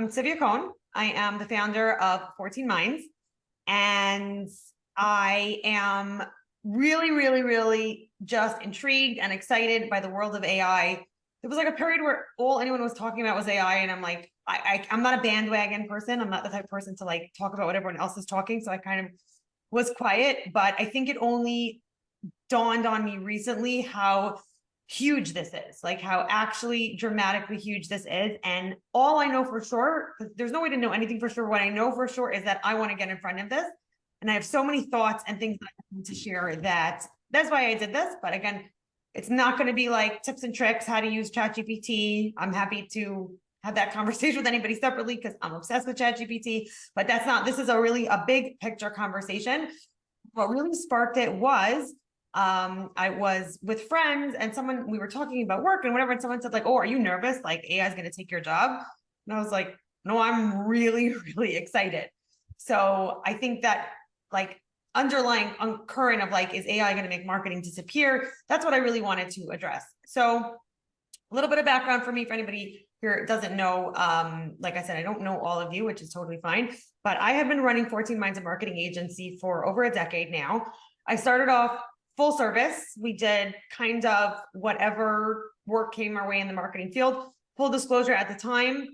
I'm Tzivia Cohen. I am the founder of 14 Minds, and I am really just intrigued and excited by the world of AI. There was like a period where all anyone was talking about was AI, and I'm like, I'm not a bandwagon person. I'm not the type of person to like talk about what everyone else is talking. So I kind of was quiet, but I think it only dawned on me recently how huge this is, like how actually dramatically huge this is. And all I know for sure, because there's no way to know anything for sure, what I know for sure is that I want to get in front of this. And I have so many thoughts and things that I want to share that's why I did this. But again, it's not going to be like tips and tricks, how to use ChatGPT. I'm happy to have that conversation with anybody separately because I'm obsessed with ChatGPT, but this is a big picture conversation. What really sparked it was I was with friends and we were talking about work and whatever, and someone said like, oh, are you nervous? Like AI is going to take your job. And I was like, no, I'm really excited. So I think that like underlying current of like, is AI going to make marketing disappear? That's what I really wanted to address. So a little bit of background for me, for anybody here doesn't know, like I said, I don't know all of you, which is totally fine, but I have been running 14 Minds, a marketing agency, for over a decade now. I started off full service. We did kind of whatever work came our way in the marketing field. Full disclosure, at the time,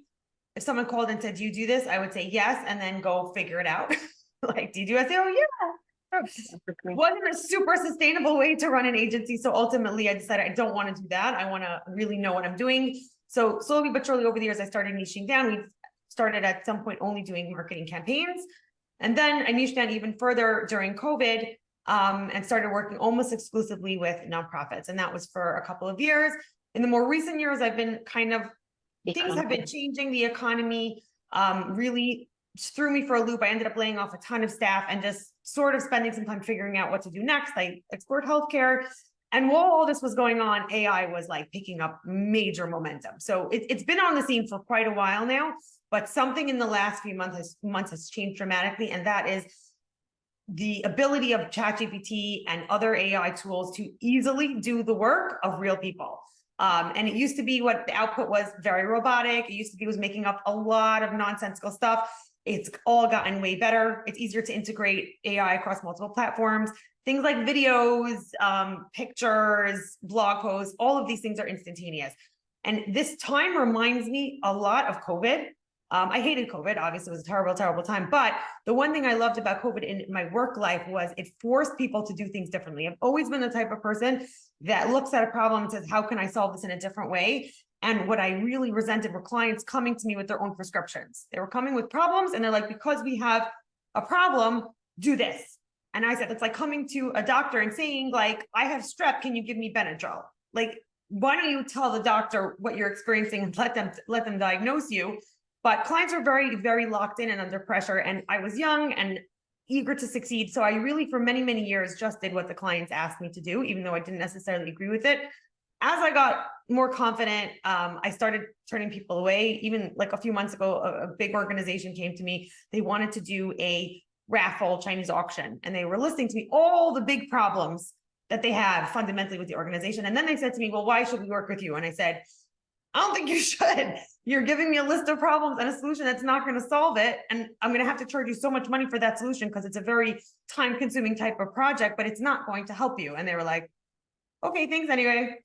if someone called and said, do you do this? I would say yes, and then go figure it out. Like, do you do it? I say, oh yeah. Wasn't a super sustainable way to run an agency. So ultimately I decided I don't want to do that. I want to really know what I'm doing. So slowly but surely over the years, I started niching down. We started at some point only doing marketing campaigns. And then I niched down even further during COVID and started working almost exclusively with nonprofits. And that was for a couple of years. In the more recent years, I've been things have been changing. The economy really threw me for a loop. I ended up laying off a ton of staff and just sort of spending some time figuring out what to do next. I explored healthcare. And while all this was going on, AI was like picking up major momentum. So it's been on the scene for quite a while now, but something in the last few months has changed dramatically. And that is the ability of ChatGPT and other AI tools to easily do the work of real people. And it used to be what the output was very robotic. It used to be was making up a lot of nonsensical stuff. It's all gotten way better. It's easier to integrate AI across multiple platforms. Things like videos, pictures, blog posts, all of these things are instantaneous. And this time reminds me a lot of COVID. I hated COVID. Obviously, it was a terrible time. But the one thing I loved about COVID in my work life was it forced people to do things differently. I've always been the type of person that looks at a problem and says, how can I solve this in a different way? And what I really resented were clients coming to me with their own prescriptions. They were coming with problems and they're like, because we have a problem, do this. And I said, it's like coming to a doctor and saying like, I have strep, can you give me Benadryl? Like, why don't you tell the doctor what you're experiencing and let them diagnose you? But clients are very locked in and under pressure. And I was young and eager to succeed. So I really, for many years, just did what the clients asked me to do, even though I didn't necessarily agree with it. As I got more confident, I started turning people away. Even like a few months ago, a big organization came to me. They wanted to do a raffle Chinese auction. And they were listing to me all the big problems that they have fundamentally with the organization. And then they said to me, well, why should we work with you? And I said, I don't think you should. You're giving me a list of problems and a solution that's not going to solve it. And I'm going to have to charge you so much money for that solution because it's a very time-consuming type of project, but it's not going to help you. And they were like, okay, thanks anyway.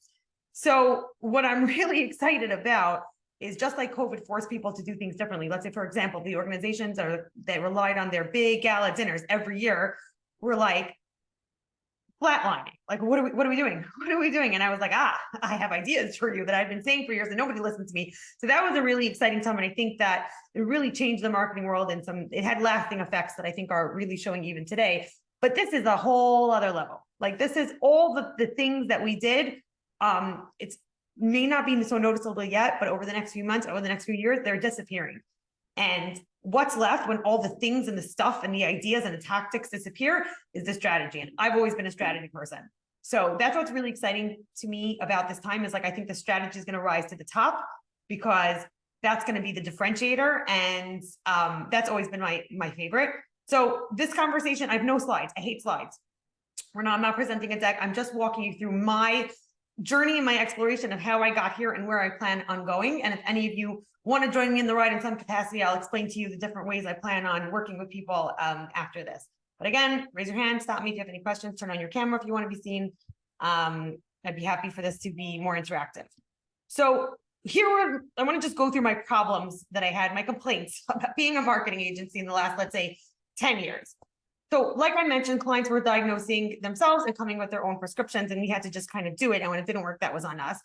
So what I'm really excited about is just like COVID forced people to do things differently. Let's say, for example, the organizations that relied on their big gala dinners every year were like flatlining. Like, what are we doing? What are we doing? And I was like, I have ideas for you that I've been saying for years and nobody listened to me. So that was a really exciting time. And I think that it really changed the marketing world and it had lasting effects that I think are really showing even today. But this is a whole other level. Like this is all the things that we did. It's may not be so noticeable yet, but over the next few months, over the next few years, they're disappearing. And what's left when all the things and the stuff and the ideas and the tactics disappear is the strategy. And I've always been a strategy person. So that's what's really exciting to me about this time is like, I think the strategy is going to rise to the top because that's going to be the differentiator. And that's always been my favorite. So this conversation, I have no slides. I hate slides. I'm not presenting a deck. I'm just walking you through journey and my exploration of how I got here and where I plan on going. And if any of you want to join me in the ride in some capacity, I'll explain to you the different ways I plan on working with people after this. But again, raise your hand, stop me if you have any questions, turn on your camera if you want to be seen. I'd be happy for this to be more interactive. So here, I want to just go through my problems that I had, my complaints about being a marketing agency in the last, let's say, 10 years. So like I mentioned, clients were diagnosing themselves and coming with their own prescriptions, and we had to just kind of do it. And when it didn't work, that was on us.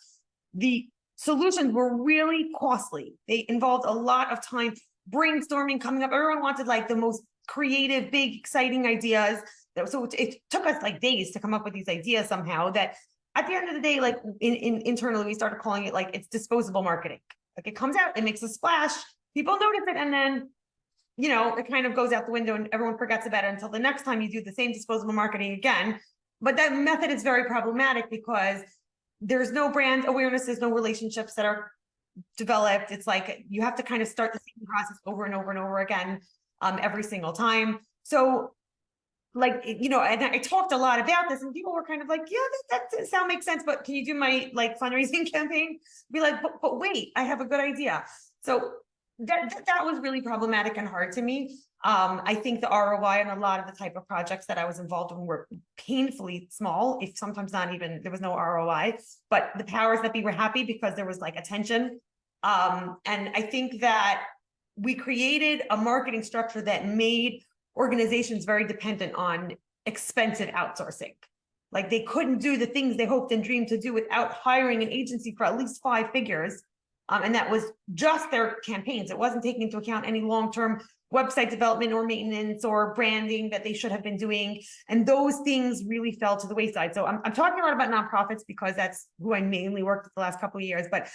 The solutions were really costly. They involved a lot of time brainstorming, coming up. Everyone wanted like the most creative, big, exciting ideas. So it took us like days to come up with these ideas somehow that at the end of the day, like internally, we started calling it like it's disposable marketing. Like it comes out, it makes a splash, people notice it, and then, you know, it kind of goes out the window and everyone forgets about it until the next time you do the same disposable marketing again. But that method is very problematic because there's no brand awareness, there's no relationships that are developed. It's like you have to kind of start the same process over and over and over again every single time. So like, you know, and I talked a lot about this and people were kind of like, yeah, that sound makes sense, but can you do my like fundraising campaign? Be like, but wait, I have a good idea. So that was really problematic and hard to me. I think the ROI on a lot of the type of projects that I was involved in were painfully small, if sometimes not even, there was no ROI, but the powers that be were happy because there was like attention. And I think that we created a marketing structure that made organizations very dependent on expensive outsourcing. Like they couldn't do the things they hoped and dreamed to do without hiring an agency for at least 5 figures. And that was just their campaigns. It wasn't taking into account any long-term website development or maintenance or branding that they should have been doing. And those things really fell to the wayside. So I'm talking a lot about nonprofits because that's who I mainly worked with the last couple of years. But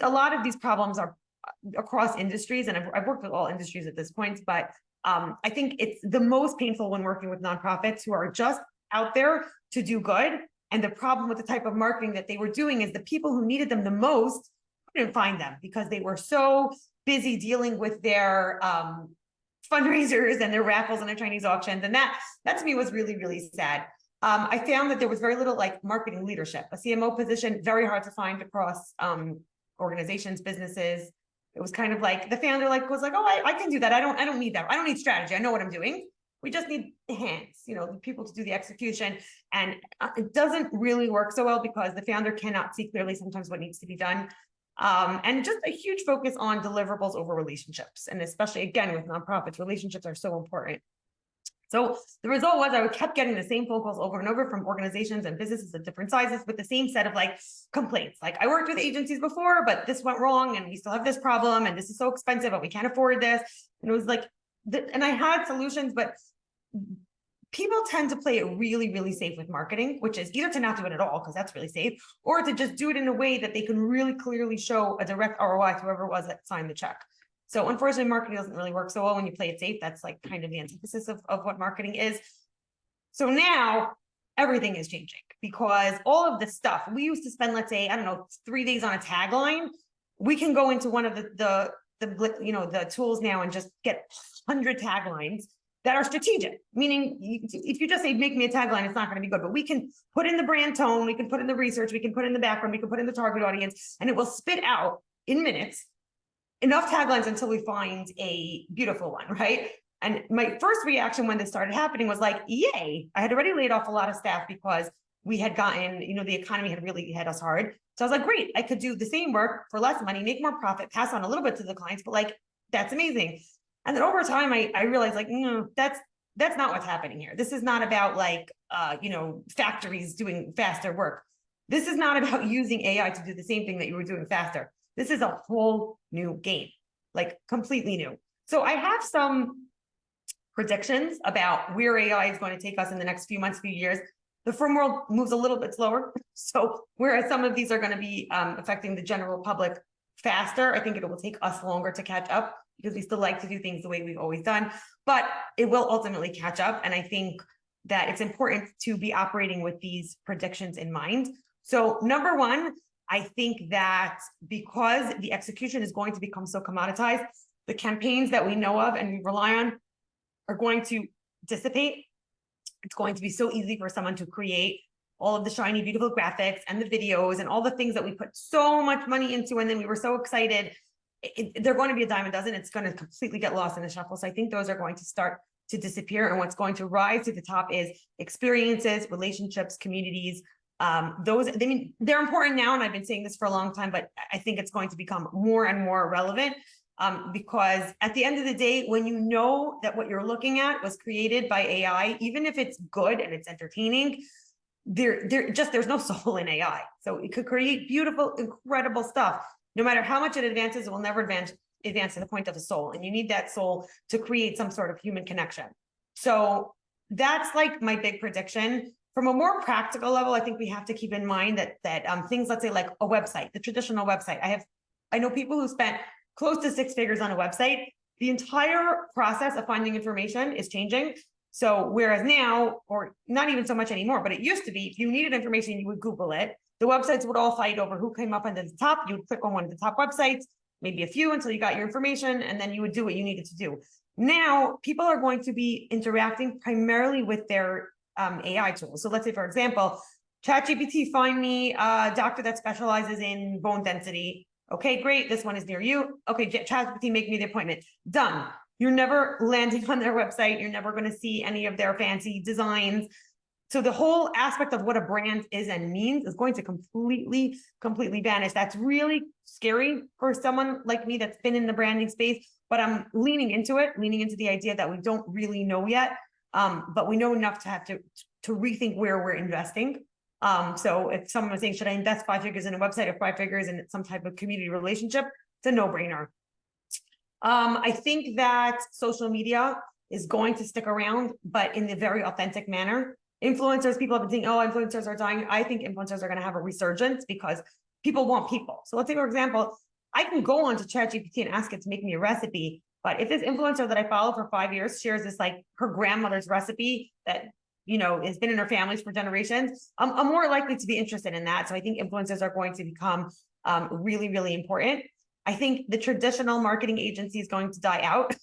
a lot of these problems are across industries, and I've worked with all industries at this point. But I think it's the most painful when working with nonprofits who are just out there to do good. And the problem with the type of marketing that they were doing is the people who needed them the most couldn't find them because they were so busy dealing with their fundraisers and their raffles and their Chinese auctions. And that to me was really, really sad. I found that there was very little like marketing leadership. A CMO position, very hard to find across organizations, businesses. It was kind of like the founder was like, oh, I can do that. I don't need that. I don't need strategy. I know what I'm doing. We just need the hands, you know, the people to do the execution. And it doesn't really work so well because the founder cannot see clearly sometimes what needs to be done. And just a huge focus on deliverables over relationships. And especially again, with nonprofits, relationships are so important. So the result was I kept getting the same phone calls over and over from organizations and businesses of different sizes with the same set of like complaints. Like I worked with agencies before, but this went wrong and we still have this problem and this is so expensive, but we can't afford this. And it was like, and I had solutions, but people tend to play it really, really safe with marketing, which is either to not do it at all, because that's really safe, or to just do it in a way that they can really clearly show a direct ROI to whoever it was that signed the check. So unfortunately, marketing doesn't really work so well when you play it safe. That's like kind of the antithesis of what marketing is. So now everything is changing because all of this stuff, we used to spend, let's say, I don't know, 3 days on a tagline. We can go into one of the tools now and just get 100 taglines that are strategic, meaning if you just say, make me a tagline, it's not going to be good, but we can put in the brand tone, we can put in the research, we can put in the background, we can put in the target audience, and it will spit out in minutes enough taglines until we find a beautiful one, right? And my first reaction when this started happening was like, yay. I had already laid off a lot of staff because we had gotten, the economy had really hit us hard. So I was like, great, I could do the same work for less money, make more profit, pass on a little bit to the clients, but like, that's amazing. And then over time, I realized like, no, that's not what's happening here. This is not about like, factories doing faster work. This is not about using AI to do the same thing that you were doing faster. This is a whole new game, like completely new. So I have some predictions about where AI is going to take us in the next few months, few years. The firm world moves a little bit slower. So whereas some of these are going to be affecting the general public faster, I think it will take us longer to catch up because we still like to do things the way we've always done, but it will ultimately catch up. And I think that it's important to be operating with these predictions in mind. So number one, I think that because the execution is going to become so commoditized, the campaigns that we know of and we rely on are going to dissipate. It's going to be so easy for someone to create all of the shiny, beautiful graphics and the videos and all the things that we put so much money into, and then we were so excited, they're going to be a dime a dozen. It's going to completely get lost in the shuffle. So I think those are going to start to disappear. And what's going to rise to the top is experiences, relationships, communities. They're important now, and I've been saying this for a long time, but I think it's going to become more and more relevant, because at the end of the day, when you know that what you're looking at was created by AI, even if it's good and it's entertaining, there's no soul in AI. So it could create beautiful, incredible stuff. No matter how much it advances, it will never advance to the point of a soul. And you need that soul to create some sort of human connection. So that's like my big prediction. From a more practical level, I think we have to keep in mind that things, let's say like a website, the traditional website. I know people who spent close to 6 figures on a website. The entire process of finding information is changing. So whereas now, or not even so much anymore, but it used to be, if you needed information, you would Google it. The websites would all fight over who came up on the top. You would click on one of the top websites, maybe a few until you got your information, and then you would do what you needed to do. Now, people are going to be interacting primarily with their AI tools. So let's say, for example, ChatGPT, find me a doctor that specializes in bone density. Okay, great. This one is near you. Okay, ChatGPT, make me the appointment. Done. You're never landing on their website. You're never going to see any of their fancy designs. So the whole aspect of what a brand is and means is going to completely vanish. That's really scary for someone like me that's been in the branding space, but I'm leaning into the idea that we don't really know yet, but we know enough to have to rethink where we're investing. So if someone was saying, should I invest 5 figures in a website or 5 figures in some type of community relationship? It's a no-brainer. I think that social media is going to stick around, but in a very authentic manner. Influencers, people have been saying, oh, influencers are dying. I think influencers are going to have a resurgence because people want people. So let's say, for example, I can go on to ChatGPT and ask it to make me a recipe, but if this influencer that I follow for 5 years shares this, like her grandmother's recipe that, you know, has been in her families for generations, I'm more likely to be interested in that. So I think influencers are going to become really, really important. I think the traditional marketing agency is going to die out,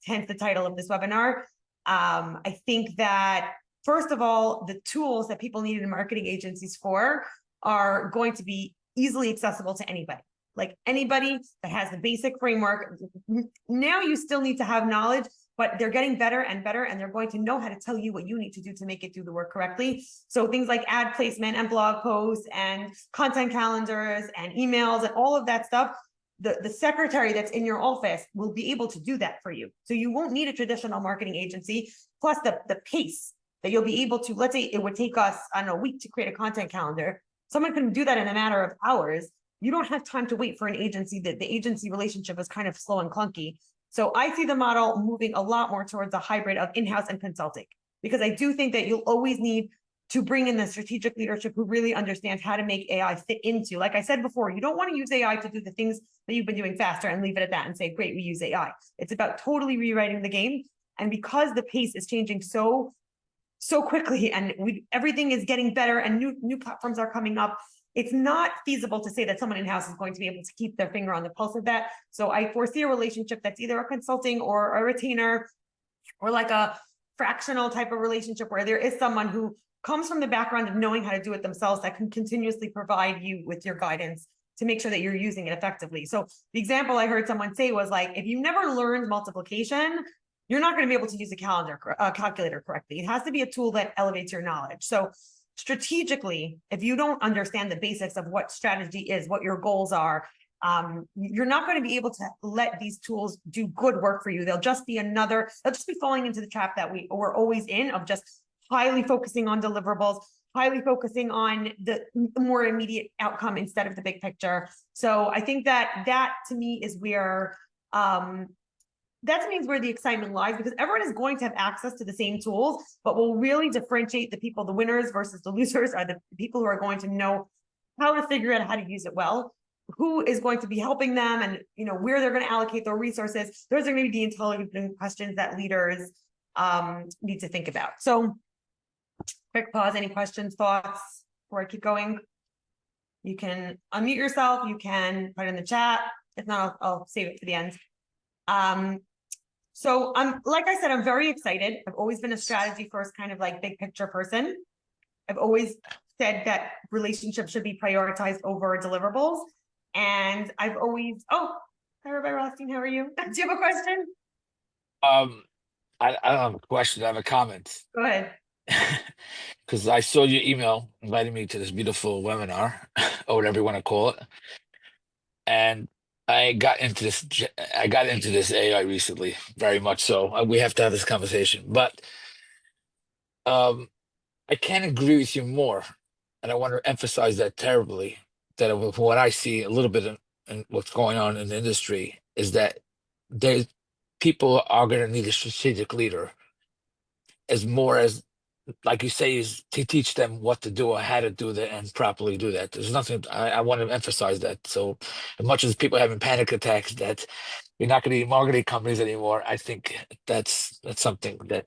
hence the title of this webinar. I think that, first of all, the tools that people need in marketing agencies for are going to be easily accessible to anybody. Like anybody that has the basic framework. Now you still need to have knowledge, but they're getting better and better, and they're going to know how to tell you what you need to do to make it do the work correctly. So things like ad placement and blog posts and content calendars and emails and all of that stuff, the secretary that's in your office will be able to do that for you. So you won't need a traditional marketing agency, plus the pace that you'll be able to, let's say it would take us, I don't know, a week to create a content calendar. Someone can do that in a matter of hours. You don't have time to wait for an agency. That the agency relationship is kind of slow and clunky. So I see the model moving a lot more towards a hybrid of in-house and consulting, because I do think that you'll always need to bring in the strategic leadership who really understands how to make AI fit into, like I said before, you don't want to use AI to do the things that you've been doing faster and leave it at that and say, great, we use AI. It's about totally rewriting the game. And because the pace is changing so quickly, and everything is getting better and new platforms are coming up, it's not feasible to say that someone in-house is going to be able to keep their finger on the pulse of that. So I foresee a relationship that's either a consulting or a retainer, or like a fractional type of relationship where there is someone who comes from the background of knowing how to do it themselves that can continuously provide you with your guidance to make sure that you're using it effectively. So the example I heard someone say was like, if you never learned multiplication, you're not going to be able to use a calculator correctly. It has to be a tool that elevates your knowledge. So strategically, if you don't understand the basics of what strategy is, what your goals are, you're not going to be able to let these tools do good work for you. They'll just be falling into the trap that we're always in, of just highly focusing on deliverables, highly focusing on the more immediate outcome instead of the big picture. So I think that to me is where that means where the excitement lies, because everyone is going to have access to the same tools, but will really differentiate the people, the winners versus the losers, are the people who are going to know how to figure out how to use it well, who is going to be helping them, and where they're going to allocate their resources. Those are going to be the intelligent questions that leaders need to think about. So quick pause, any questions, thoughts before I keep going? You can unmute yourself, you can put it in the chat. If not, I'll save it for the end. So like I said, I'm very excited. I've always been a strategy first kind of like big picture person. I've always said that relationships should be prioritized over deliverables. And I've always, oh, hi, Rabbi Rothstein, how are you? Do you have a question? I don't have a question, I have a comment. Go ahead. Because I saw your email inviting me to this beautiful webinar, or whatever you want to call it. And I got into this AI recently, very much so. We have to have this conversation. But um, I can't agree with you more, and I want to emphasize that terribly. That with what I see a little bit in what's going on in the industry is that there's people are going to need a strategic leader as more as, like you say, is to teach them what to do or how to do that and properly do that. There's nothing, I want to emphasize that. So as much as people having panic attacks that you're not going to need marketing companies anymore, I think that's something that,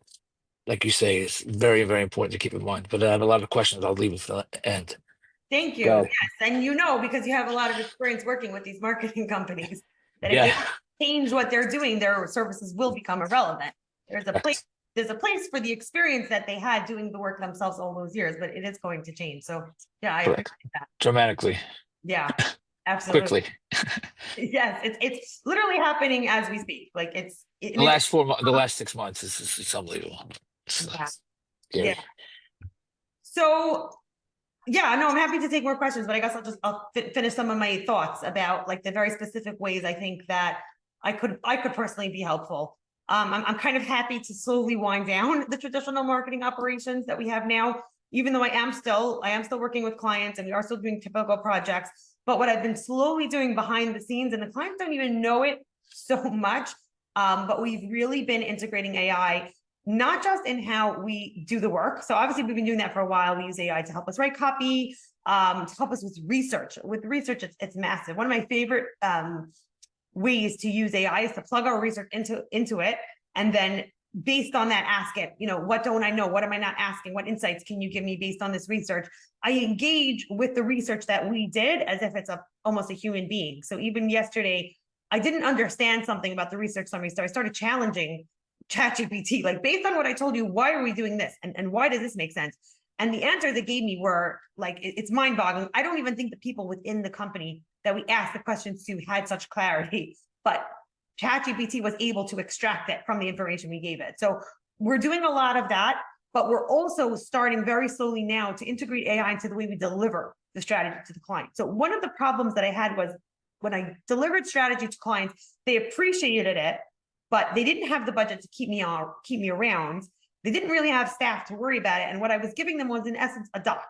like you say, is very, very important to keep in mind. But I have a lot of questions. I'll leave it for the end. Thank Go you. ahead. Yes, and because you have a lot of experience working with these marketing companies, that if they Yeah, don't change what they're doing, their services will become irrelevant. There's a place, correct. there's a place for the experience that they had doing the work themselves all those years, but it is going to change. So yeah, I Correct. appreciate that. Dramatically, Yeah, absolutely. quickly. Yes, it's literally happening as we speak. Like The and it's last the last 6 months is unbelievable. It's yeah, yeah. scary. So yeah, no, I'm happy to take more questions, but I guess I'll finish some of my thoughts about like the very specific ways I think that I could personally be helpful. I'm kind of happy to slowly wind down the traditional marketing operations that we have now, even though I am still working with clients and we are still doing typical projects. But what I've been slowly doing behind the scenes, and the clients don't even know it so much, but we've really been integrating AI not just in how we do the work. So obviously we've been doing that for a while. We use AI to help us write copy, to help us with research. With research, it's massive. One of my favorite ways to use AI is to plug our research into it, and then based on that, ask it, what don't I know? What am I not asking? What insights can you give me based on this research? I engage with the research that we did as if it's almost a human being. So even yesterday, I didn't understand something about the research summary, so I started challenging ChatGPT, like, based on what I told you, why are we doing this? And why does this make sense? And the answers they gave me were like, it's mind boggling. I don't even think the people within the company that we asked the questions to had such clarity, but ChatGPT was able to extract it from the information we gave it. So we're doing a lot of that, but we're also starting very slowly now to integrate AI into the way we deliver the strategy to the client. So one of the problems that I had was when I delivered strategy to clients, they appreciated it, but they didn't have the budget to keep me around. They didn't really have staff to worry about it. And what I was giving them was, in essence, a doc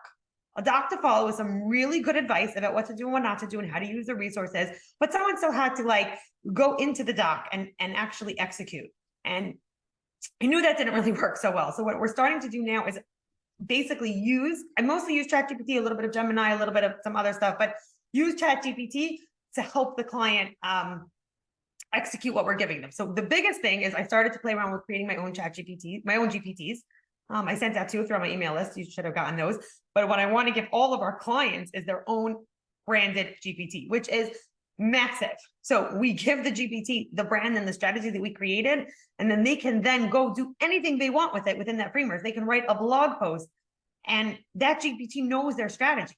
to follow with some really good advice about what to do and what not to do and how to use the resources. But someone still had to like go into the doc and actually execute. And I knew that didn't really work so well. So what we're starting to do now is basically I mostly use ChatGPT, a little bit of Gemini, a little bit of some other stuff, but use ChatGPT to help the client execute what we're giving them. So the biggest thing is I started to play around with creating my own GPTs. I sent out 2 through my email list. You should have gotten those. But what I want to give all of our clients is their own branded GPT, which is massive. So we give the GPT the brand and the strategy that we created, and then they can then go do anything they want with it within that framework. They can write a blog post, and that GPT knows their strategy.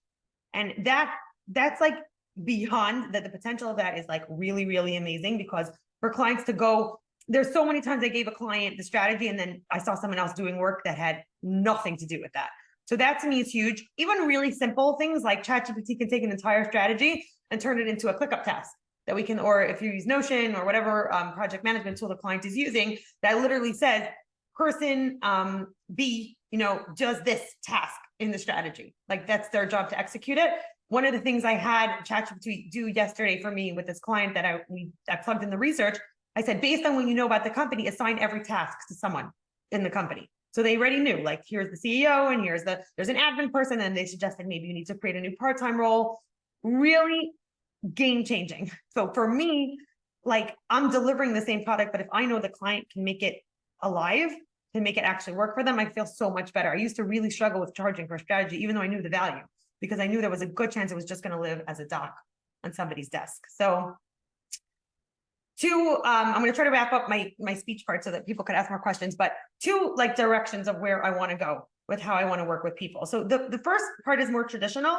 And that's like beyond that. The potential of that is like really, really amazing, because for clients to go, there's so many times I gave a client the strategy and then I saw someone else doing work that had nothing to do with that. So that to me is huge. Even really simple things like ChatGPT can take an entire strategy and turn it into a ClickUp task that we can, or if you use Notion or whatever project management tool the client is using, that literally says person B, does this task in the strategy. Like that's their job to execute it. One of the things I had ChatGPT do yesterday for me with this client that I plugged in the research, I said, based on what you know about the company, assign every task to someone in the company. So they already knew, like, here's the CEO and there's an admin person, and they suggested maybe you need to create a new part-time role. Really game changing. So for me, like, I'm delivering the same product, but if I know the client can make it alive, can make it actually work for them, I feel so much better. I used to really struggle with charging for strategy, even though I knew the value, because I knew there was a good chance it was just going to live as a doc on somebody's desk. So two, I'm going to try to wrap up my speech part so that people could ask more questions, but two like directions of where I want to go with how I want to work with people. So the first part is more traditional.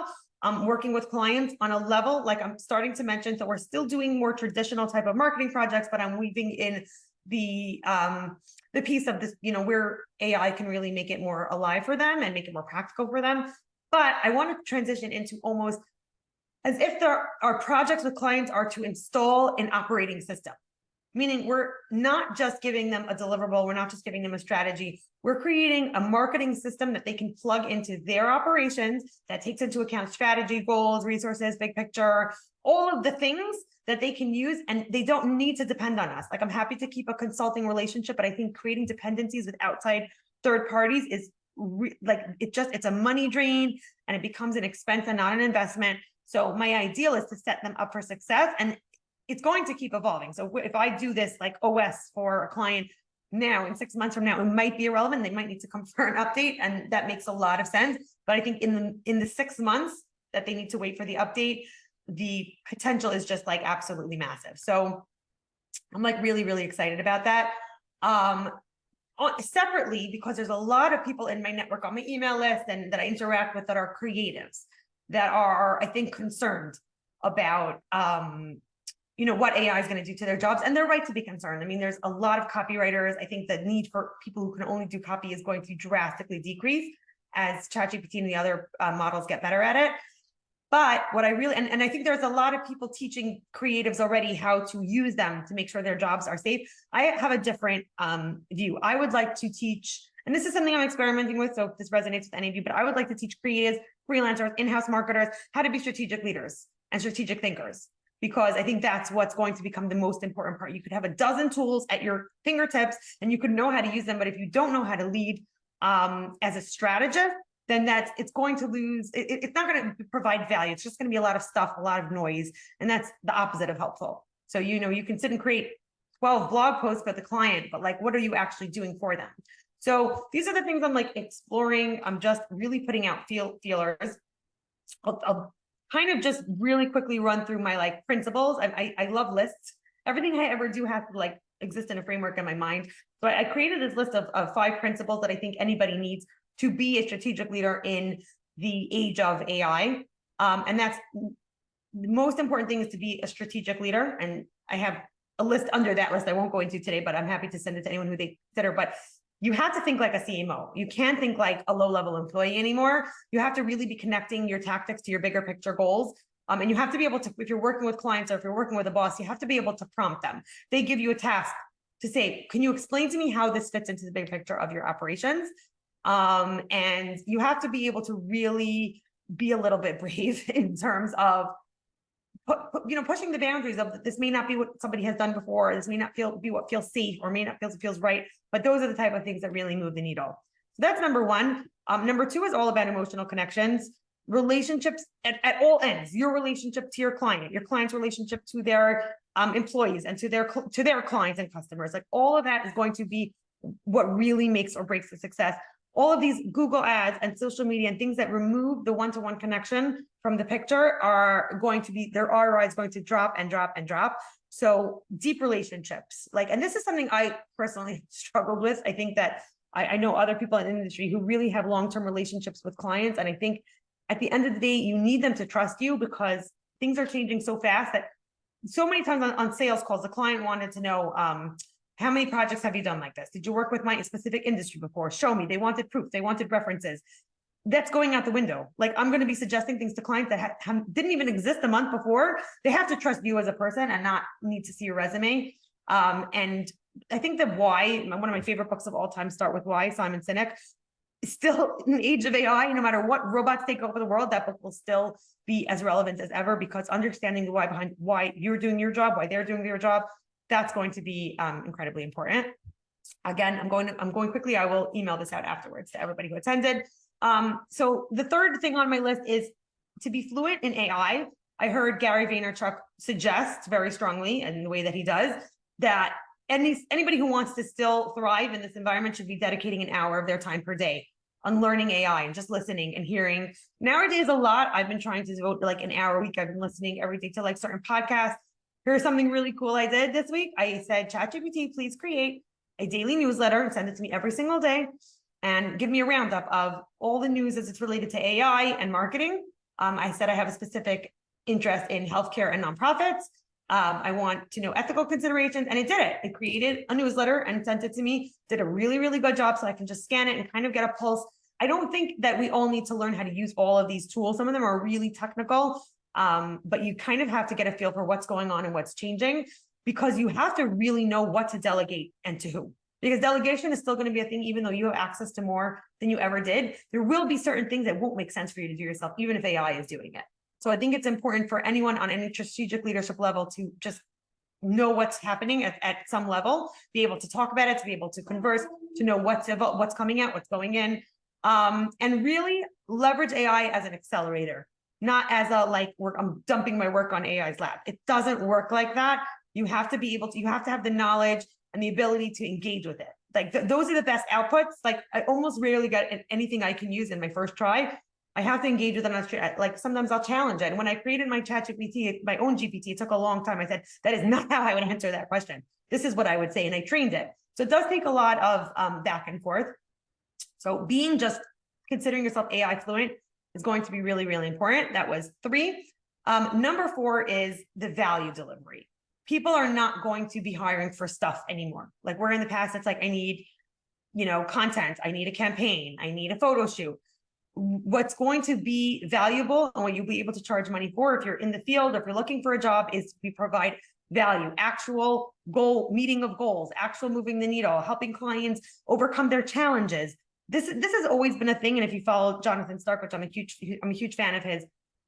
Working with clients on a level, like I'm starting to mention, so we're still doing more traditional type of marketing projects, but I'm weaving in the piece of this, where AI can really make it more alive for them and make it more practical for them. But I want to transition into almost as if our projects with clients are to install an operating system, meaning we're not just giving them a deliverable, we're not just giving them a strategy, we're creating a marketing system that they can plug into their operations that takes into account strategy, goals, resources, big picture, all of the things that they can use, and they don't need to depend on us. Like, I'm happy to keep a consulting relationship, but I think creating dependencies with outside third parties is it's a money drain, and it becomes an expense and not an investment. So my ideal is to set them up for success, and it's going to keep evolving. So if I do this like OS for a client now, in 6 months from now, it might be irrelevant. They might need to come for an update, and that makes a lot of sense. But I think in the 6 months that they need to wait for the update, the potential is just like absolutely massive. So I'm like really, really excited about that. Separately, because there's a lot of people in my network on my email list and that I interact with that are creatives, that are, I think, concerned about what AI is going to do to their jobs, and they're right to be concerned. I mean, there's a lot of copywriters. I think the need for people who can only do copy is going to drastically decrease as ChatGPT and the other models get better at it. But what I really, and I think there's a lot of people teaching creatives already how to use them to make sure their jobs are safe. I have a different view. I would like to teach, and this is something I'm experimenting with, so if this resonates with any of you, but I would like to teach creatives, freelancers, in-house marketers, how to be strategic leaders and strategic thinkers, because I think that's what's going to become the most important part. You could have a dozen tools at your fingertips and you could know how to use them, but if you don't know how to lead as a strategist, then it's going to lose, it's not going to provide value. It's just going to be a lot of stuff, a lot of noise, and that's the opposite of helpful. So, you can sit and create 12 blog posts for the client, but like, what are you actually doing for them? So these are the things I'm like exploring. I'm just really putting out feelers. I'll kind of just really quickly run through my like principles. I love lists. Everything I ever do has to like exist in a framework in my mind. So I created this list of 5 principles that I think anybody needs to be a strategic leader in the age of AI. And that's the most important thing, is to be a strategic leader. And I have a list under that list I won't go into today, but I'm happy to send it to anyone who they consider. But you have to think like a CMO. You can't think like a low-level employee anymore. You have to really be connecting your tactics to your bigger picture goals. And you have to be able to, if you're working with clients or if you're working with a boss, you have to be able to prompt them. They give you a task to say, can you explain to me how this fits into the big picture of your operations? And you have to be able to really be a little bit brave in terms of pushing the boundaries of, this may not be what somebody has done before. This may not be what feels safe, or may not feels right. But those are the type of things that really move the needle. So that's number 1. Number 2 is all about emotional connections, relationships at all ends. Your relationship to your client, your client's relationship to their employees, and to their clients and customers. Like, all of that is going to be what really makes or breaks the success. All of these Google ads and social media and things that remove the one-to-one connection from the picture are going to be, their ROI is going to drop and drop and drop. So deep relationships, and this is something I personally struggled with. I think that I know other people in the industry who really have long-term relationships with clients. And I think at the end of the day, you need them to trust you, because things are changing so fast that so many times on sales calls, the client wanted to know, how many projects have you done like this? Did you work with my specific industry before? Show me. They wanted proof. They wanted references. That's going out the window. Like, I'm going to be suggesting things to clients that didn't even exist a month before. They have to trust you as a person and not need to see your resume. And I think that Why, one of my favorite books of all time, Start With Why, Simon Sinek, still in the age of AI, no matter what robots take over the world, that book will still be as relevant as ever, because understanding the why behind why you're doing your job, why they're doing their job, that's going to be incredibly important. Again, I'm going quickly. I will email this out afterwards to everybody who attended. So the third thing on my list is to be fluent in AI. I heard Gary Vaynerchuk suggest very strongly, in the way that he does, that anybody who wants to still thrive in this environment should be dedicating an hour of their time per day on learning AI and just listening and hearing. Nowadays, a lot, I've been trying to devote like an hour a week. I've been listening every day to like certain podcasts. Here's something really cool I did this week. I said, ChatGPT, please create a daily newsletter and send it to me every single day and give me a roundup of all the news as it's related to AI and marketing. I said I have a specific interest in healthcare and nonprofits. I want to know ethical considerations, and it did it. It created a newsletter and sent it to me, did a really, really good job, so I can just scan it and kind of get a pulse. I don't think that we all need to learn how to use all of these tools. Some of them are really technical, but you kind of have to get a feel for what's going on and what's changing, because you have to really know what to delegate and to who. Because delegation is still going to be a thing, even though you have access to more than you ever did. There will be certain things that won't make sense for you to do yourself, even if AI is doing it. So I think it's important for anyone on any strategic leadership level to just know what's happening at some level, be able to talk about it, to be able to converse, to know what's coming out, what's going in, and really leverage AI as an accelerator, not as a like I'm dumping my work on AI's lap. It doesn't work like that. You have to be able to, you have to have the knowledge and the ability to engage with it. Like those are the best outputs. Like I almost rarely get anything I can use in my first try. I have to engage with it. Like sometimes I'll challenge it. And when I created my ChatGPT, my own GPT, it took a long time. I said, that is not how I would answer that question. This is what I would say. And I trained it. So it does take a lot of back and forth. So considering yourself AI fluent is going to be really, really important. That was 3. Number 4 is the value delivery. People are not going to be hiring for stuff anymore. Like where in the past, it's like, I need, content. I need a campaign. I need a photo shoot. What's going to be valuable and what you'll be able to charge money for if you're in the field, if you're looking for a job, is we provide value, actual goal, meeting of goals, actual moving the needle, helping clients overcome their challenges. This has always been a thing. And if you follow Jonathan Stark, which I'm a huge fan of his,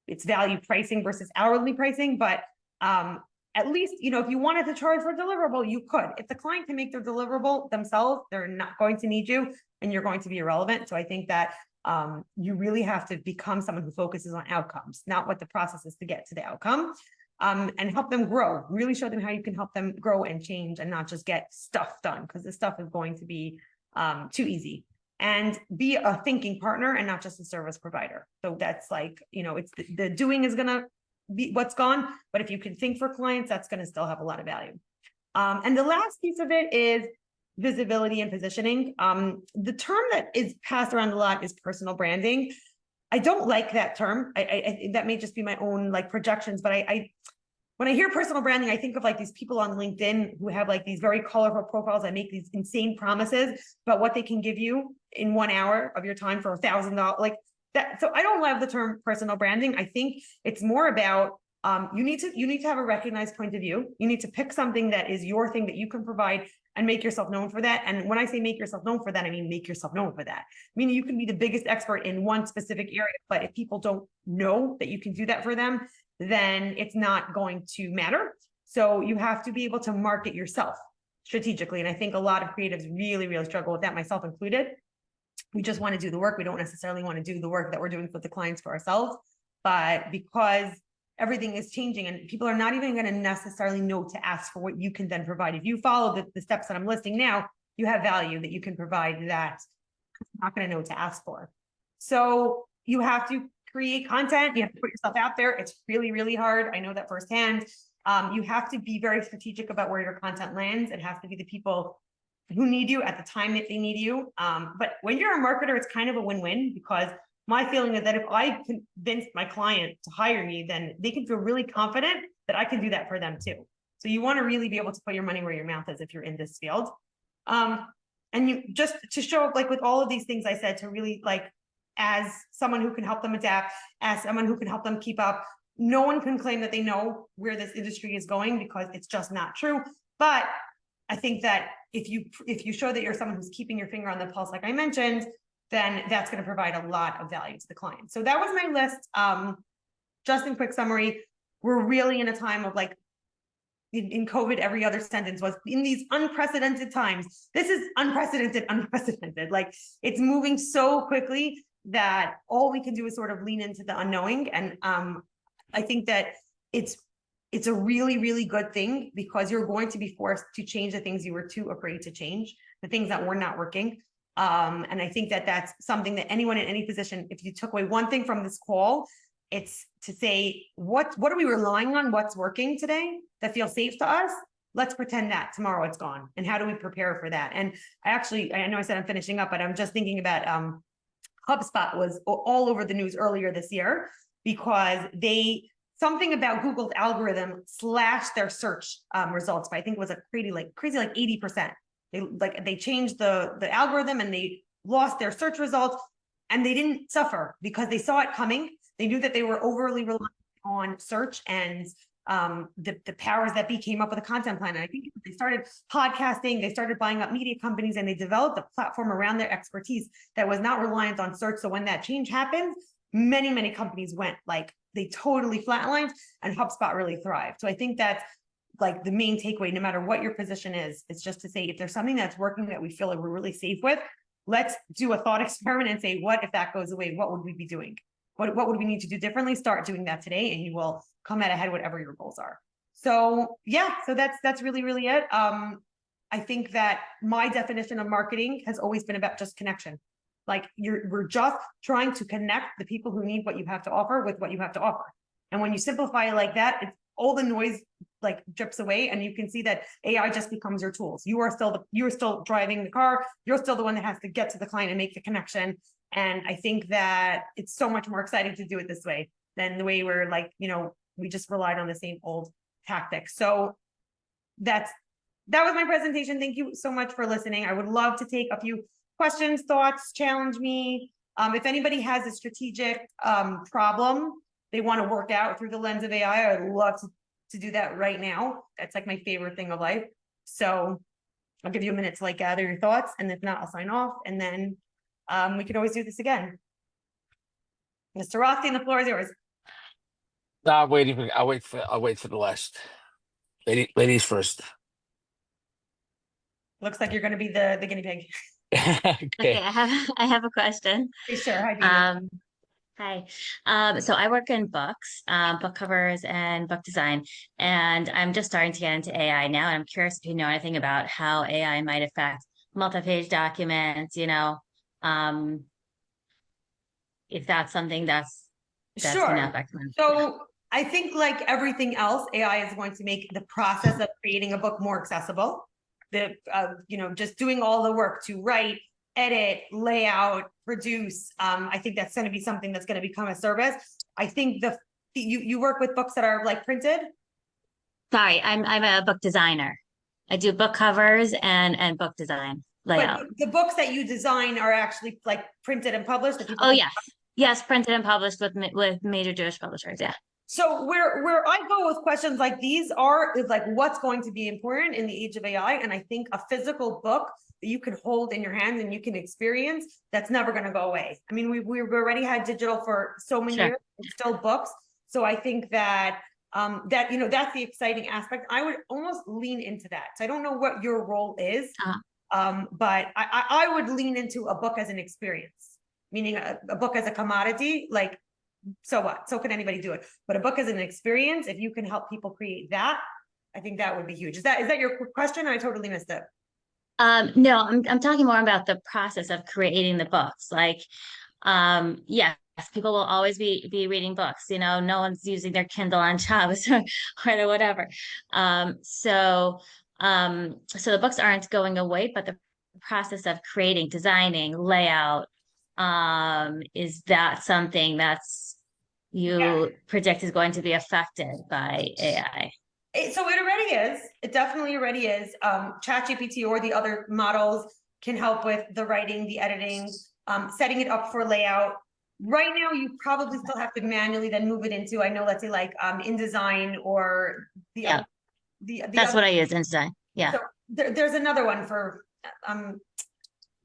it's value pricing versus hourly pricing. But at least, if you wanted to charge for a deliverable, you could. If the client can make their deliverable themselves, they're not going to need you and you're going to be irrelevant. So I think that you really have to become someone who focuses on outcomes, not what the process is to get to the outcome, and help them grow. Really show them how you can help them grow and change and not just get stuff done, because this stuff is going to be too easy. And be a thinking partner and not just a service provider. So that's like, it's the doing is going to be what's gone. But if you can think for clients, that's going to still have a lot of value. And the last piece of it is visibility and positioning. The term that is passed around a lot is personal branding. I don't like that term. I that may just be my own like projections, but when I hear personal branding, I think of like these people on LinkedIn who have like these very colorful profiles that make these insane promises about what they can give you in 1 hour of your time for $1,000, like that. So I don't love the term personal branding. I think it's more about you need to have a recognized point of view. You need to pick something that is your thing that you can provide and make yourself known for that. And when I say make yourself known for that, I mean make yourself known for that. Meaning you can be the biggest expert in one specific area, but if people don't know that you can do that for them, then it's not going to matter. So you have to be able to market yourself strategically. And I think a lot of creatives really, really struggle with that, myself included. We just want to do the work. We don't necessarily want to do the work that we're doing with the clients for ourselves, but because everything is changing and people are not even going to necessarily know to ask for what you can then provide. If you follow the steps that I'm listing now, you have value that you can provide that I'm not going to know to ask for. So you have to create content. You have to put yourself out there. It's really, really hard. I know that firsthand. You have to be very strategic about where your content lands. It has to be the people who need you at the time that they need you. But when you're a marketer, it's kind of a win-win, because my feeling is that if I convince my client to hire me, then they can feel really confident that I can do that for them too. So you want to really be able to put your money where your mouth is if you're in this field. And you just to show up like with all of these things I said, to really like, as someone who can help them adapt, as someone who can help them keep up. No one can claim that they know where this industry is going, because it's just not true. But I think that if you show that you're someone who's keeping your finger on the pulse, like I mentioned, then that's going to provide a lot of value to the client. So that was my list. Just in quick summary, we're really in a time of like, in COVID, every other sentence was in these unprecedented times. This is unprecedented. Like it's moving so quickly that all we can do is sort of lean into the unknowing. And I think that it's a really, really good thing, because you're going to be forced to change the things you were too afraid to change, the things that were not working. And I think that that's something that anyone in any position, if you took away one thing from this call, it's to say, what are we relying on? What's working today? that feels safe to us, let's pretend that tomorrow it's gone. And how do we prepare for that? And I know I said I'm finishing up, but I'm just thinking about HubSpot was all over the news earlier this year because something about Google's algorithm slashed their search results by, I think it was a crazy like 80%. They changed the algorithm and they lost their search results, and they didn't suffer because they saw it coming. They knew that they were overly reliant on search, and the powers that be came up with a content plan. And I think they started podcasting, they started buying up media companies, and they developed a platform around their expertise that was not reliant on search. So when that change happened, many companies went like, they totally flatlined, and HubSpot really thrived. So I think that's like the main takeaway, no matter what your position is, it's just to say, if there's something that's working that we feel like we're really safe with, let's do a thought experiment and say, what if that goes away? What would we be doing? What would we need to do differently? Start doing that today, and you will come out ahead, whatever your goals are. So yeah, so that's really it. I think that my definition of marketing has always been about just connection. Like we're just trying to connect the people who need what you have to offer with what you have to offer. And when you simplify it like that, it's all the noise like drips away, and you can see that AI just becomes your tools. You are still driving the car. You're still the one that has to get to the client and make the connection. And I think that it's so much more exciting to do it this way than the way we're like, we just relied on the same old tactics. So that was my presentation. Thank you so much for listening. I would love to take a few questions, thoughts, challenge me. If anybody has a strategic problem they want to work out through the lens of AI, I'd love to do that right now. That's like my favorite thing of life. So I'll give you a minute to like gather your thoughts, and if not, I'll sign off, and then we can always do this again. Mr. Rothstein, the floor is yours. No, I'll wait for the last. Ladies first. Looks like you're going to be the guinea pig. Okay. I have a question. Hey, sure. Hi, Jeannie. Hi. So I work in books, book covers and book design, and I'm just starting to get into AI now. And I'm curious if you know anything about how AI might affect multi-page documents, if that's something that's going to Sure. affect them. So I think like everything else, AI is going to make the process of creating a book more accessible. Just doing all the work to write, edit, layout, produce. I think that's going to be something that's going to become a service. I think you work with books that are like printed. Sorry, I'm a book designer. I do book covers and book design layout. But the books that you design are actually like printed and published. Oh yes, printed and published with major Jewish publishers. Yeah. So where I go with questions like these is like what's going to be important in the age of AI, and I think a physical book that you can hold in your hands and you can experience, that's never going to go away. I mean, we've already had digital for so many years. It's still books. So I think that that's the exciting aspect. I would almost lean into that. So I don't know what your role is, but I would lean into a book as an experience, meaning a book as a commodity. Like, so what? So can anybody do it? But a book as an experience, if you can help people create that, I think that would be huge. Is that your question? I totally missed it. No, I'm talking more about the process of creating the books. Like, yes, people will always be reading books. No one's using their Kindle on Shabbos or whatever. So the books aren't going away, but the process of creating, designing, layout, is that something that's predict is going to be affected by AI? So it already is. It definitely already is. ChatGPT or the other models can help with the writing, the editing, setting it up for layout. Right now, you probably still have to manually then move it into, I know, let's say like InDesign or that's what I use, InDesign. Yeah. So there's another one for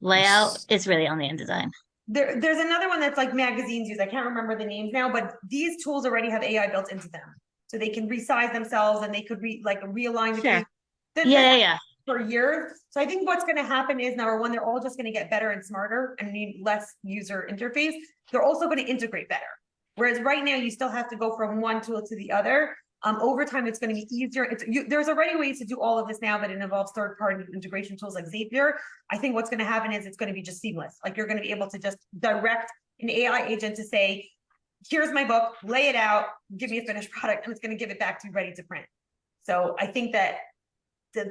layout. It's really only InDesign. There's another one that's like magazines use. I can't remember the names now, but these tools already have AI built into them. So they can resize themselves and they could realign the page. Yeah. For years. So I think what's going to happen is, number one, they're all just going to get better and smarter and need less user interface. They're also going to integrate better. Whereas right now you still have to go from one tool to the other. Over time, it's going to be easier. There's already ways to do all of this now, but it involves third-party integration tools like Zapier. I think what's going to happen is it's going to be just seamless. Like you're going to be able to just direct an AI agent to say, here's my book, lay it out, give me a finished product, and it's going to give it back to you ready to print. So I think that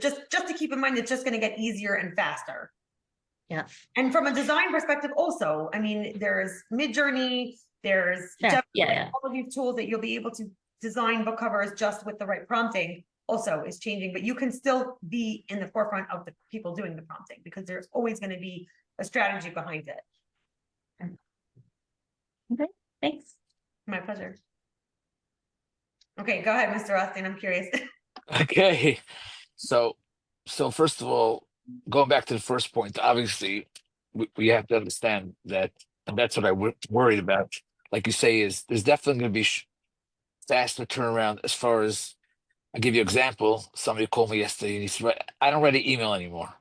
just to keep in mind, it's just going to get easier and faster. Yeah. And from a design perspective also, I mean, there's Midjourney, there's Sure. Yeah. all of these tools that you'll be able to design book covers just with the right prompting also is changing, but you can still be in the forefront of the people doing the prompting because there's always going to be a strategy behind it. Okay, thanks. My pleasure. Okay, go ahead, Mr. Austin. I'm curious. Okay. So first of all, going back to the first point, obviously we have to understand that, and that's what I worried about. Like you say, is there's definitely going to be faster turnaround as far as, I'll give you an example. Somebody called me yesterday and he said, I don't write an email anymore.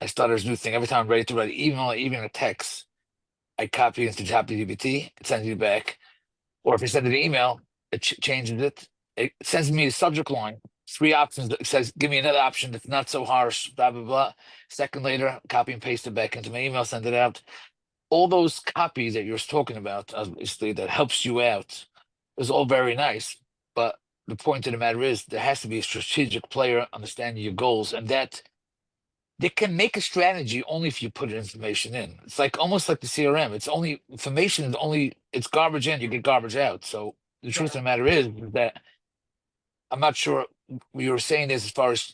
I started this new thing. Every time I'm ready to write an email, even a text, I copy it into ChatGPT, it sends you back. Or if I send an email, it changes it. It sends me the subject line, 3 options. It says, give me another option that's not so harsh, blah, blah, blah. Second later, copy and paste it back into my email, send it out. All those copies that you're talking about, obviously, that helps you out, is all very nice. But the point of the matter is, there has to be a strategic player understanding your goals, and that they can make a strategy only if you put information in. It's like almost like the CRM. It's only information is only, it's garbage in, you get garbage out. So the truth of the matter is that I'm not sure what you were saying is as far as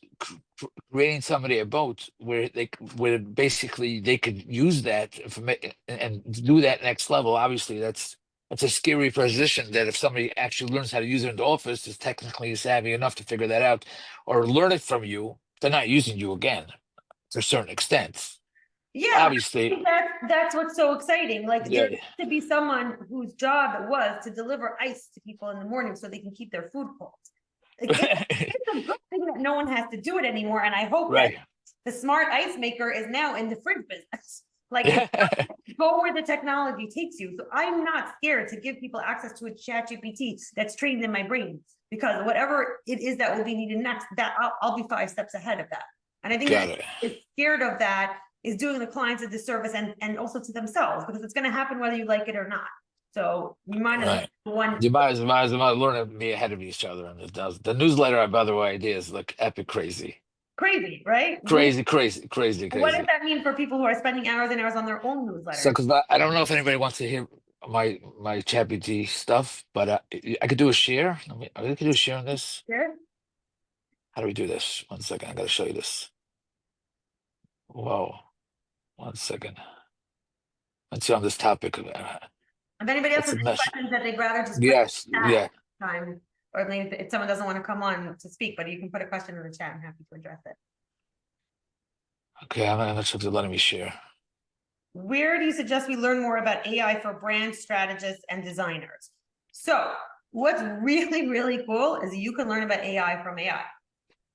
creating somebody a boat where where basically they could use that information and do that next level. Obviously, that's a scary position that if somebody actually learns how to use it in the office, is technically savvy enough to figure that out or learn it from you, they're not using you again to a certain extent. Yeah, Obviously, that's what's so exciting. Like yeah. there used to be someone whose job it was to deliver ice to people in the morning so they can keep their food cold. Like, it's a good thing that no one has to do it anymore, and I hope Right. that the smart ice maker is now in the fridge business. Like, go where the technology takes you. So I'm not scared to give people access to a ChatGPT that's trained in my brain, because whatever it is that will be needed next, that I'll be 5 steps ahead of that. And I think Got that it. is scared of that is doing the clients a disservice and also to themselves, because it's going to happen whether you like it or not. So you might as Right. one You might as well learn to be ahead of each other. And it does. The newsletter, by the way, ideas look epic crazy. crazy, right? Crazy. What does that mean for people who are spending hours and hours on their own newsletter? So, because I don't know if anybody wants to hear my ChatGPT stuff, but I could do a share. I could do a share on this. Sure. How do we do this? 1 second. I got to show you this. Whoa. 1 second. Let's see on this topic. If anybody else It's has a any mess. questions that they'd rather just put Yes. in the Yeah. chat time, or maybe if someone doesn't want to come on to speak, but you can put a question in the chat. I'm happy to address it. Okay. I'm not sure if they're letting me share. Where do you suggest we learn more about AI for brand strategists and designers? So what's really, really cool is you can learn about AI from AI.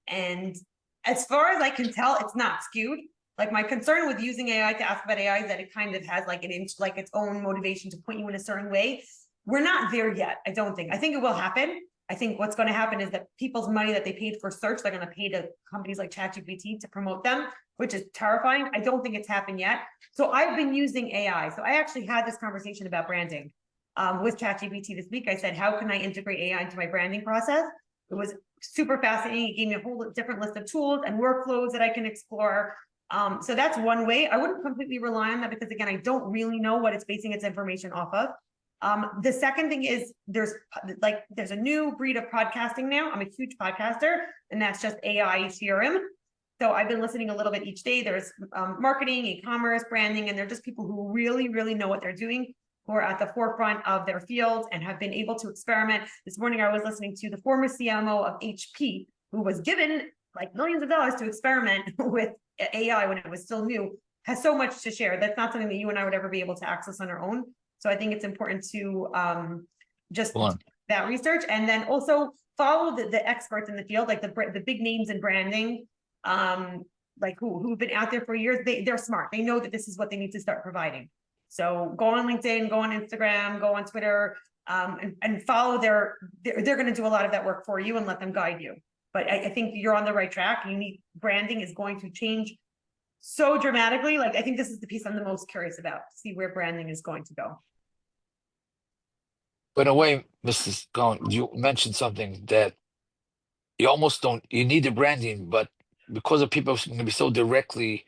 And as far as I can tell, it's not skewed. Like my concern with using AI to ask about AI is that it kind of has like its own motivation to point you in a certain way. We're not there yet, I don't think. I think it will happen. I think what's going to happen is that people's money that they paid for search, they're going to pay to companies like ChatGPT to promote them, which is terrifying. I don't think it's happened yet. So I've been using AI. So I actually had this conversation about branding with ChatGPT this week. I said, how can I integrate AI into my branding process? It was super fascinating. It gave me a whole different list of tools and workflows that I can explore. So that's one way. I wouldn't completely rely on that because, again, I don't really know what it's basing its information off of. The second thing is there's a new breed of podcasting now. I'm a huge podcaster, and that's just AI CRM. So I've been listening a little bit each day. There's marketing, e-commerce, branding, and they're just people who really, really know what they're doing, who are at the forefront of their fields and have been able to experiment. This morning, I was listening to the former CMO of HP, who was given like millions of dollars to experiment with AI when it was still new, has so much to share. That's not something that you and I would ever be able to access on our own. So I think it's important to just do that research, and then also follow the experts in the field, like the big names in branding, like who've been out there for years. They're smart. They know that this is what they need to start providing. So go on LinkedIn, go on Instagram, go on Twitter, and follow they're going to do a lot of that work for you and let them guide you. But I think you're on the right track. Branding is going to change so dramatically. Like, I think this is the piece I'm the most curious about, to see where branding is going to go. But in a way, Mrs. Cohen, you mentioned something that you almost don't, you need the branding, but because of people going to be so directly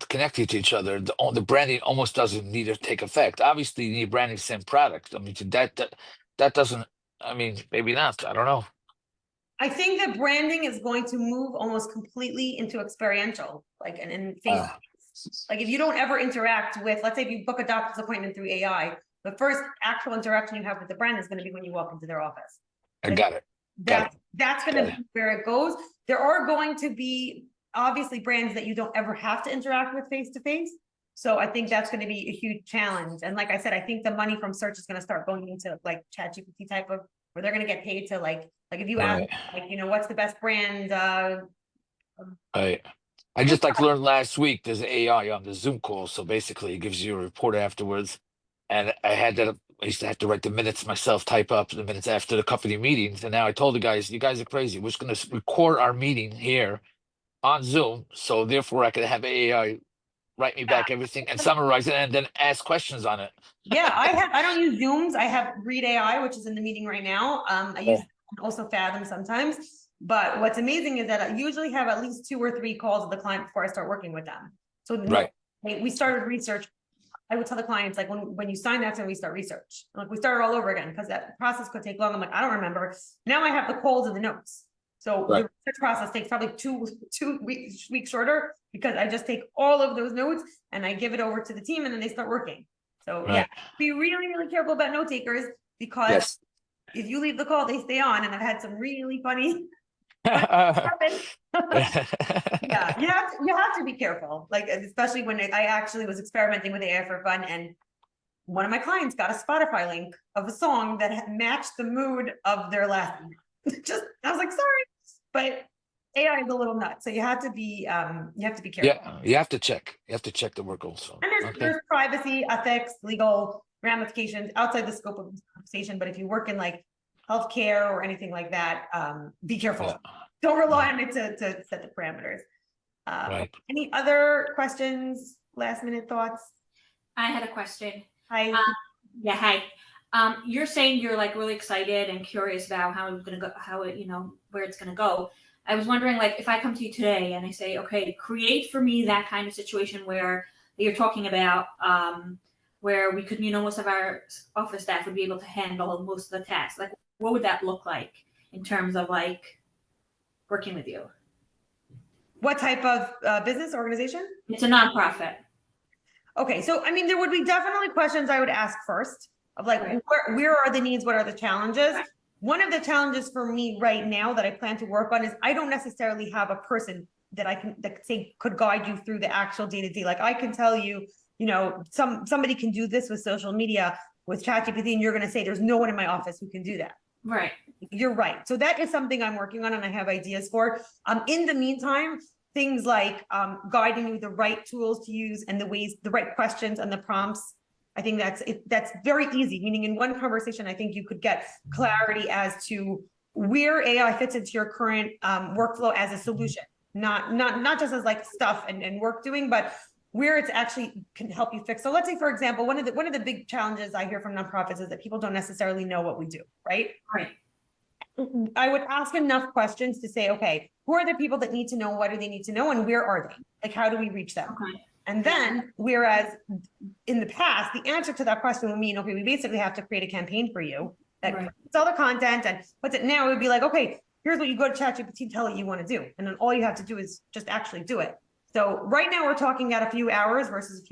connected to each other, the branding almost doesn't need to take effect. Obviously, you need branding to send product. I mean, that doesn't. I mean, maybe not. I don't know. I think that branding is going to move almost completely into experiential, like and face. Uh, Like if you don't ever interact with, let's say if you book a doctor's appointment through AI, the first actual interaction you have with the brand is going to be when you walk into their office. I Like got it. Got it. that's going to be where it goes. There are going to be obviously brands that you don't ever have to interact with face to face. So I think that's going to be a huge challenge. And like I said, I think the money from search is going to start going into like ChatGPT type of, where they're going to get paid to like if you ask, Right. like, you know, what's the best brand, Right. I just like learned last week there's AI on the Zoom call. So basically it gives you a report afterwards. And I had that, I used to have to write the minutes myself, type up the minutes after the company meetings. And now I told the guys, you guys are crazy. We're just going to record our meeting here on Zoom. So therefore I could have AI write me back everything and summarize it and then ask questions on it. yeah, I don't use Zooms. I have Read AI, which is in the meeting right now. I use also Fathom sometimes. But what's amazing is that I usually have at least 2 or 3 calls with the client before I start working with them. So Right. we started research. I would tell the clients, like, when you sign, that's when we start research. Like, we started all over again because that process could take long. I'm like, I don't remember. Now I have the calls and the notes. So Right. the research process takes probably two weeks shorter because I just take all of those notes and I give it over to the team and then they start working. So yeah, Right. be really, really careful about note takers because Yes. if you leave the call, they stay on. And I've had some really funny Yeah. yeah, you have to be careful, like especially when I actually was experimenting with AI for fun, and one of my clients got a Spotify link of a song that had matched the mood of their last email. Just I was like, sorry, but AI is a little nuts, so you have to be careful. Yeah, you have to check. You have to check the work also. And Okay. there's privacy, ethics, legal ramifications outside the scope of this conversation. But if you work in like healthcare or anything like that, be careful. Yeah. Don't rely on it to set the parameters. Right. Any other questions, last minute thoughts? I had a question. Hi. Yeah, hi. You're saying you're like really excited and curious about how it's gonna go, how it, where it's gonna go. I was wondering, like, if I come to you today and I say, okay, create for me that kind of situation where you're talking about, where we could, most of our office staff would be able to handle most of the tasks. Like, what would that look like in terms of like working with you? What type of business organization? It's a nonprofit. Okay, so I mean, there would be definitely questions I would ask first of like, Right. where are the needs? What are the challenges? Right. One of the challenges for me right now that I plan to work on is I don't necessarily have a person that I can could guide you through the actual day-to-day. Like I can tell you, somebody can do this with social media with ChatGPT, and you're going to say there's no one in my office who can do that. Right. You're right. So that is something I'm working on and I have ideas for. In the meantime, things like guiding you the right tools to use and the right questions and the prompts. I think that's very easy, meaning in one conversation, I think you could get clarity as to where AI fits into your current workflow as a solution, not just as like stuff and work doing, but where it's actually can help you fix. So let's say, for example, one of the big challenges I hear from nonprofits is that people don't necessarily know what we do, right? Right. I would ask enough questions to say, okay, who are the people that need to know? What do they need to know? And where are they? Like, how do we reach them? Okay. And then, whereas in the past, the answer to that question would mean, okay, we basically have to create a campaign for you that Right. puts all the content and puts it. Now it would be like, okay, here's what you go to ChatGPT, tell it you want to do. And then all you have to do is just actually do it. So right now we're talking at a few hours versus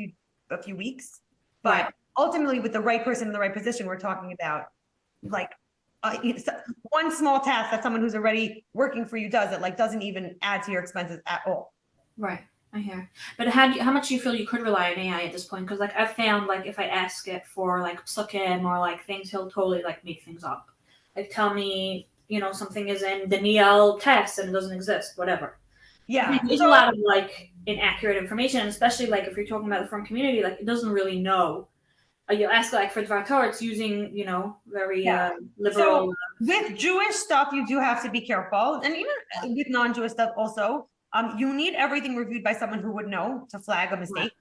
a few weeks. But Right. ultimately, with the right person in the right position, we're talking about like one small task that someone who's already working for you does it, like doesn't even add to your expenses at all. Right. I hear. But how much do you feel you could rely on AI at this point? Because like I've found, like if I ask it for like psukim or like things, he'll totally like make things up. Like tell me, something is in the Niel text and it doesn't exist, whatever. Yeah. There's a lot of like inaccurate information, and especially like if you're talking about the frum community, like it doesn't really know. You'll ask like for Dvar Torah, it's using, very liberal. So with Jewish stuff, you do have to be careful, and even with non-Jewish stuff also, you need everything reviewed by someone who would know to flag a mistake.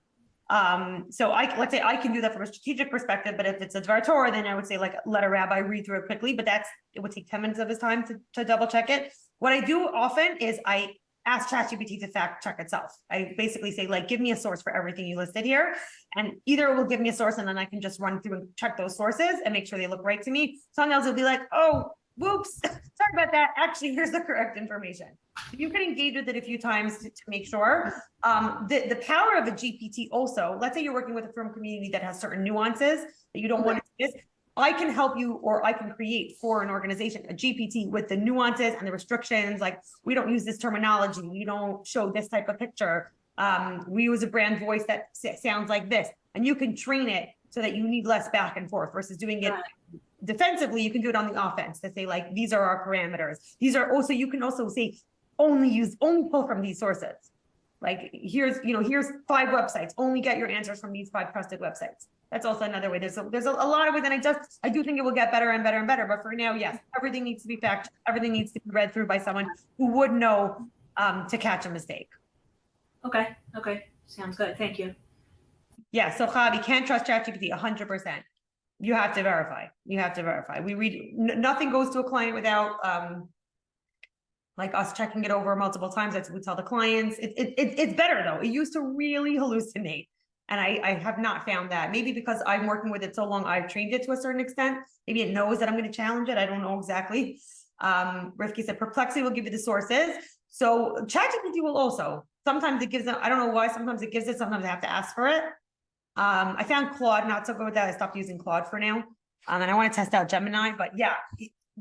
So let's say I can do that from a strategic perspective, but if it's a Dvar Torah, then I would say like let a rabbi read through it quickly, but it would take 10 minutes of his time to double check it. What I do often is I ask ChatGPT to fact check itself. I basically say, like, give me a source for everything you listed here. And either it will give me a source and then I can just run through and check those sources and make sure they look right to me. Sometimes it'll be like, oh, whoops, sorry about that. Actually, here's the correct information. You can engage with it a few times to make sure. The power of a GPT also, let's say you're working with a firm community that has certain nuances that you don't want to miss. I can help you, or I can create for an organization a GPT with the nuances and the restrictions. Like, we don't use this terminology. We don't show this type of picture. We use a brand voice that sounds like this, and you can train it so that you need less back and forth versus doing it defensively. You can do it on the offense to say, like, these are our parameters. These are also, you can also say, only pull from these sources. Like, here's 5 websites, only get your answers from these 5 trusted websites. That's also another way. There's a lot of ways, and I do think it will get better and better and better. But for now, yes, everything needs to be fact. Everything needs to be read through by someone who would know to catch a mistake. Okay. Sounds good. Thank you. Yeah. So Javi, can't trust ChatGPT 100%. You have to verify. We read. Nothing goes to a client without like us checking it over multiple times. That's what we tell the clients. It's better though. It used to really hallucinate. And I have not found that. Maybe because I'm working with it so long, I've trained it to a certain extent. Maybe it knows that I'm going to challenge it. I don't know exactly. Rifki said Perplexity will give you the sources. So ChatGPT will also. Sometimes it gives them, I don't know why, sometimes it gives it, sometimes I have to ask for it. I found Claude not so good with that. I stopped using Claude for now. And I want to test out Gemini, but yeah,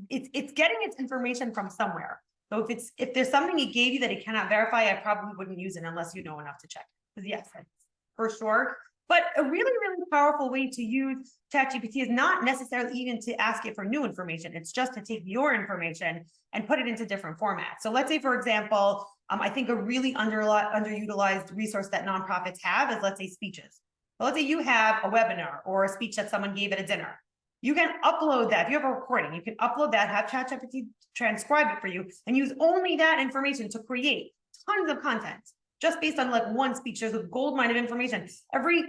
it's getting its information from somewhere. So if there's something it gave you that it cannot verify, I probably wouldn't use it unless you know enough to check. Because yes, for sure. But a really, really powerful way to use ChatGPT is not necessarily even to ask it for new information. It's just to take your information and put it into different formats. So let's say, for example, I think a really underutilized resource that nonprofits have is, let's say, speeches. So let's say you have a webinar or a speech that someone gave at a dinner. You can upload that. If you have a recording, you can upload that, have ChatGPT transcribe it for you, and use only that information to create tons of content. Just based on like one speech, there's a gold mine of information. Every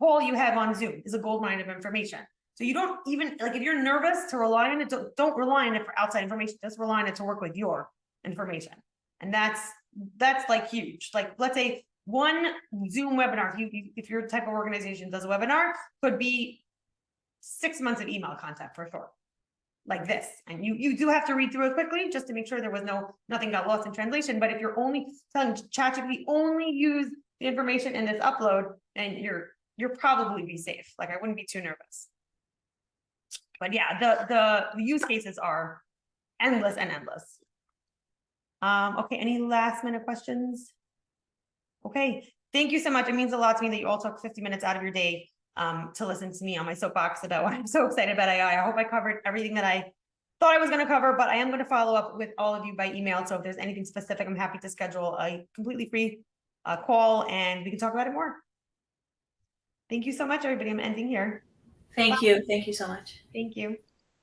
call you have on Zoom is a gold mine of information. So you don't even, like, if you're nervous to rely on it, don't rely on it for outside information. Just rely on it to work with your information. And that's like huge. Like, let's say one Zoom webinar, if your type of organization does a webinar, could be 6 months of email content for sure. Like this, and you do have to read through it quickly just to make sure there was nothing got lost in translation. But if you're only telling ChatGPT only use the information in this upload, then you're probably be safe. Like, I wouldn't be too nervous. But yeah, the use cases are endless and endless. Okay, any last minute questions? Okay, thank you so much. It means a lot to me that you all took 50 minutes out of your day to listen to me on my soapbox about why I'm so excited about AI. I hope I covered everything that I thought I was going to cover, but I am going to follow up with all of you by email. So if there's anything specific, I'm happy to schedule a completely free call and we can talk about it more. Thank you so much, everybody. I'm ending here. Thank you. Thank you so much. Thank you.